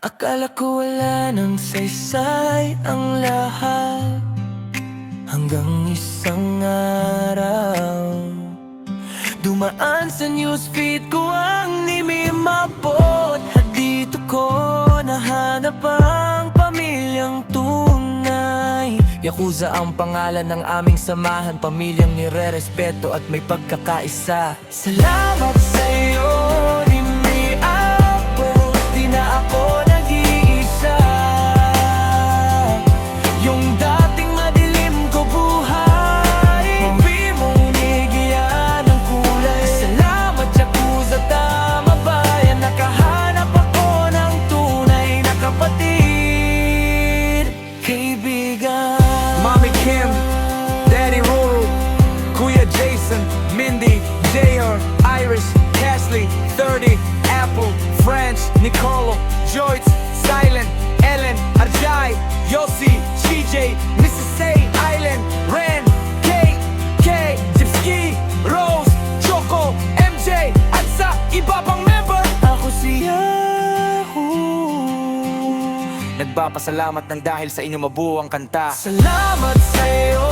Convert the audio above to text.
Akala ko wala nang saysay ang lahat, hanggang isang araw dumaan sa newsfeed ko ang nimimabot. At dito ko nahanap ang pamilyang tunay. Yakuza ang pangalan ng aming samahan, pamilyang nire-respeto at may pagkakaisa. Salamat sa'yo, di may abot, di na ako nag-iisa. Yung dating madilim ko buhay, hindi mo nigyan ng kulay. Salamat Yakuza, tama ba yan? Nakahanap ako ng tunay na kapatid, kaibigan. Mommy Kim, Daddy Ruru, Kuya Jason, Mindy, JR, Iris, Cashley, 30, Apple, French, Nicolo, Joyce, Silent, Ellen, Arjay, Yossi, CJ, Mrs. A, Island, Ren, Kate, K, Gypsy, Rose, Choco, MJ, at sa iba pang member. Ako si Yahoo. Nagpapasalamat ng dahil sa inyong mabuo ang kanta. Salamat sa'yo,